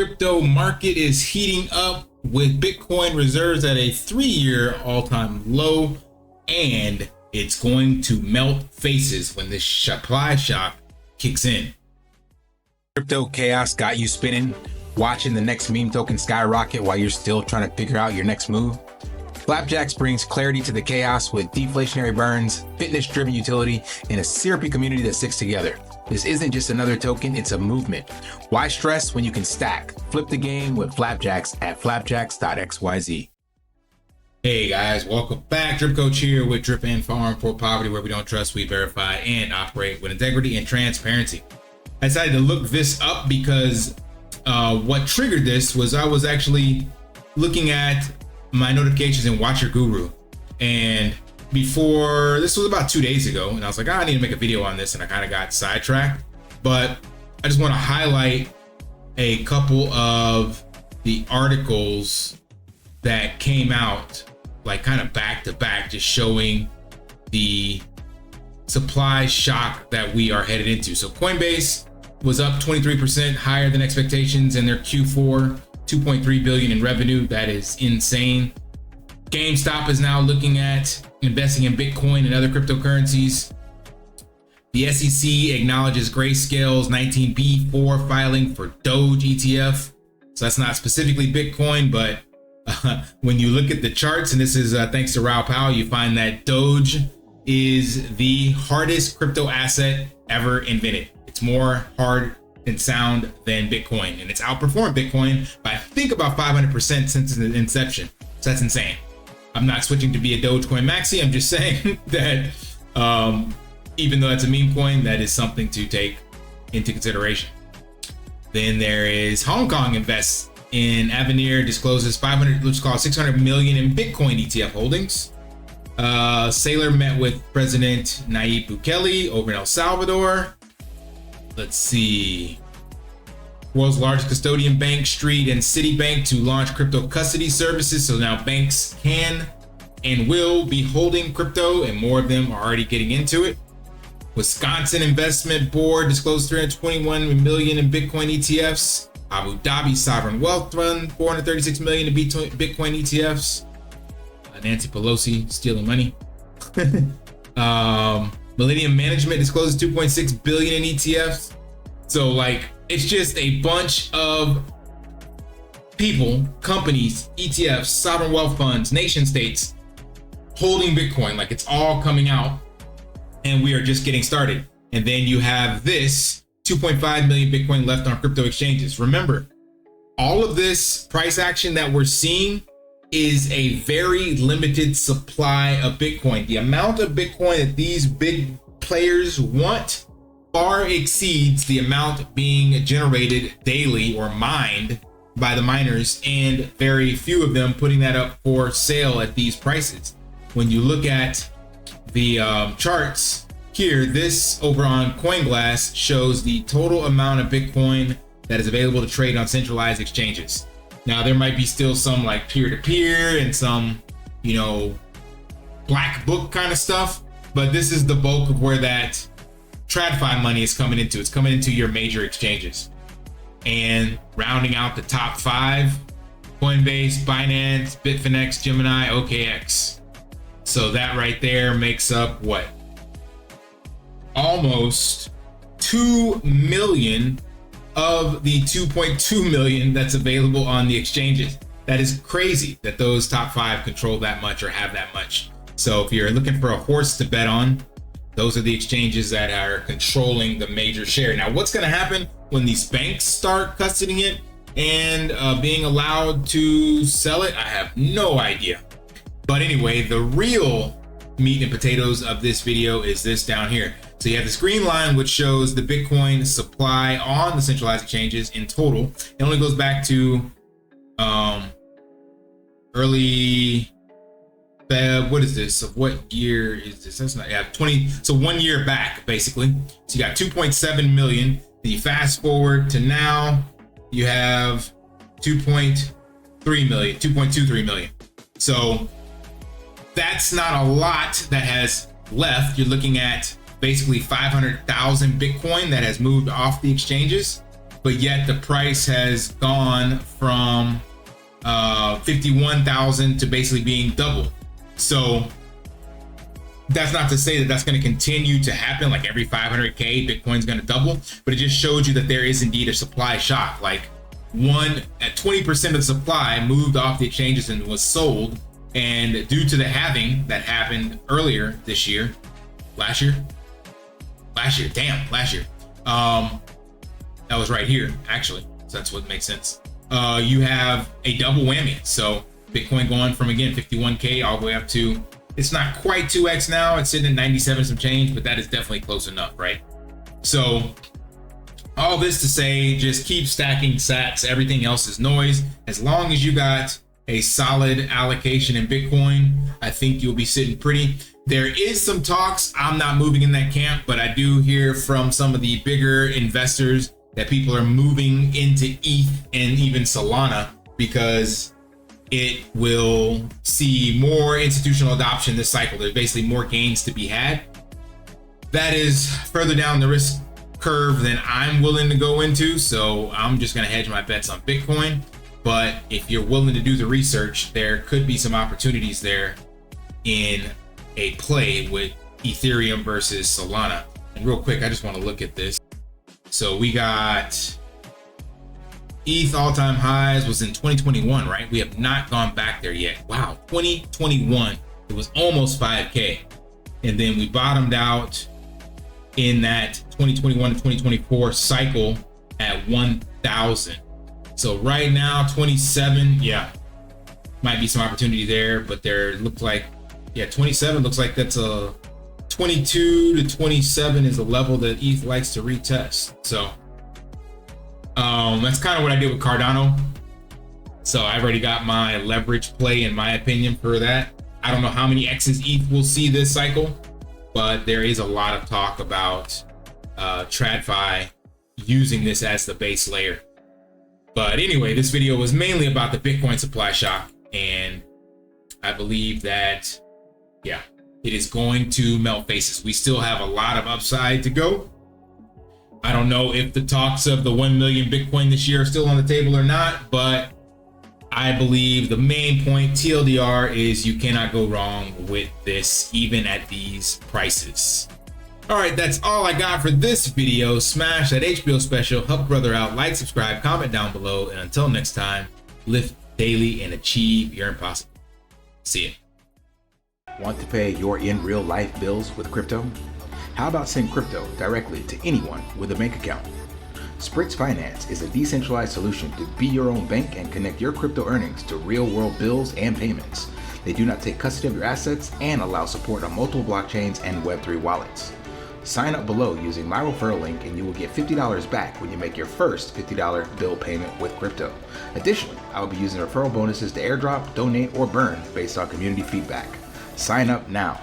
crypto market is heating up with Bitcoin reserves at a 3-year all-time low, and it's going to melt faces when this supply shock kicks in. Crypto chaos got you spinning, watching the next meme token skyrocket while you're still trying to figure out your next move? Flapjacks brings clarity to the chaos with deflationary burns, fitness-driven utility, and a syrupy community that sticks together. This isn't just another token, it's a movement. Why stress when you can stack? Flip the game with Flapjacks at flapjacks.xyz. Hey guys, welcome back. Drip Coach here with Drip and Farm for Poverty, where we don't trust, we verify, and operate with integrity and transparency. I decided to look this up because what triggered this was I was actually looking at my notifications in Watcher Guru, and before this was about 2 days ago, and I was like, I need to make a video on this, and I kind of got sidetracked. But I just want to highlight a couple of the articles that came out like kind of back to back, just showing the supply shock that we are headed into. So Coinbase was up 23% higher than expectations in their Q4, 2.3 billion in revenue. That is insane. GameStop is now looking at investing in Bitcoin and other cryptocurrencies. The SEC acknowledges Grayscale's 19B4 filing for Doge ETF. So that's not specifically Bitcoin, but when you look at the charts, and this is thanks to Raoul Pal, you find that Doge is the hardest crypto asset ever invented. It's more hard and sound than Bitcoin, and it's outperformed Bitcoin by I think about 500% since its inception. So that's insane. I'm not switching to be a Dogecoin maxi. I'm just saying that even though that's a meme coin, that is something to take into consideration. Then there is Hong Kong invests in Avenir, discloses 600 million in Bitcoin ETF holdings. Saylor met with President Nayib Bukele over in El Salvador. Let's see. World's largest custodian bank, Street and Citibank, to launch crypto custody services. So now banks can and will be holding crypto, and more of them are already getting into it. Wisconsin Investment Board disclosed 321 million in Bitcoin ETFs. Abu Dhabi Sovereign Wealth Fund, 436 million in Bitcoin ETFs. Nancy Pelosi stealing money. Millennium Management discloses 2.6 billion in ETFs. So like, it's just a bunch of people, companies, ETFs, sovereign wealth funds, nation states holding Bitcoin. Like, it's all coming out, and we are just getting started. And then you have this 2.5 million Bitcoin left on crypto exchanges. Remember, all of this price action that we're seeing is a very limited supply of Bitcoin. The amount of Bitcoin that these big players want far exceeds the amount being generated daily or mined by the miners, and very few of them putting that up for sale at these prices. When you look at the charts here, this over on CoinGlass shows the total amount of Bitcoin that is available to trade on centralized exchanges. Now, there might be still some like peer-to-peer and some, you know, black book kind of stuff, but this is the bulk of where that TradFi money is coming into. It's coming into your major exchanges. And rounding out the top 5, Coinbase, Binance, Bitfinex, Gemini, OKX. So that right there makes up what? Almost 2 million of the 2.2 million that's available on the exchanges. That is crazy that those top 5 control that much or have that much. So if you're looking for a horse to bet on, those are the exchanges that are controlling the major share. Now, what's going to happen when these banks start custodying it and being allowed to sell it? I have no idea. But anyway, the real meat and potatoes of this video is this down here. So you have this green line, which shows the Bitcoin supply on the centralized exchanges in total. It only goes back to early Feb. What is this? Of what year is this? That's not, yeah, 20. So 1 year back, basically. So you got 2.7 million. Then you fast forward to now, you have 2.3 million, 2.23 million. So that's not a lot that has left. You're looking at basically 500,000 Bitcoin that has moved off the exchanges. but yet the price has gone from 51,000 to basically being double. So that's not to say that that's going to continue to happen, like every 500k Bitcoin's going to double, but it just shows you that there is indeed a supply shock. Like at 20% of the supply moved off the exchanges and was sold, and due to the halving that happened earlier this year, last year, that was right here actually, so that's what makes sense. You have a double whammy. So Bitcoin going from, again, 51k all the way up to, it's not quite 2x now, it's sitting at 97 some change, but that is definitely close enough, right? So all this to say, just keep stacking sats. Everything else is noise. As long as you got a solid allocation in Bitcoin, I think you'll be sitting pretty. There is some talks, I'm not moving in that camp, but I do hear from some of the bigger investors that people are moving into ETH and even Solana because it will see more institutional adoption this cycle. There's basically more gains to be had. That is further down the risk curve than I'm willing to go into, so I'm just going to hedge my bets on Bitcoin. But if you're willing to do the research, there could be some opportunities there in a play with Ethereum versus Solana. And real quick, I just want to look at this. So we got ETH all-time highs was in 2021, right? We have not gone back there yet. Wow, 2021, it was almost 5K. And then we bottomed out in that 2021 to 2024 cycle at 1,000. So right now, 27, yeah, might be some opportunity there, but there looks like, yeah, 27 looks like that's a 22 to 27 is a level that ETH likes to retest. So that's kind of what I did with Cardano. So I've already got my leverage play, in my opinion, for that. I don't know how many X's ETH will see this cycle, but there is a lot of talk about TradFi using this as the base layer. But anyway, this video was mainly about the Bitcoin supply shock, and I believe that, yeah, it is going to melt faces. We still have a lot of upside to go. I don't know if the talks of the 1 million Bitcoin this year are still on the table or not, but I believe the main point, TLDR, is you cannot go wrong with this, even at these prices. All right, that's all I got for this video. Smash that HBO special, help a brother out, like, subscribe, comment down below, and until next time, lift daily and achieve your impossible. See ya. Want to pay your in real life bills with crypto? How about send crypto directly to anyone with a bank account? Spritz Finance is a decentralized solution to be your own bank and connect your crypto earnings to real world bills and payments. They do not take custody of your assets and allow support on multiple blockchains and Web3 wallets. Sign up below using my referral link and you will get $50 back when you make your first $50 bill payment with crypto. Additionally, I will be using referral bonuses to airdrop, donate, or burn based on community feedback. Sign up now.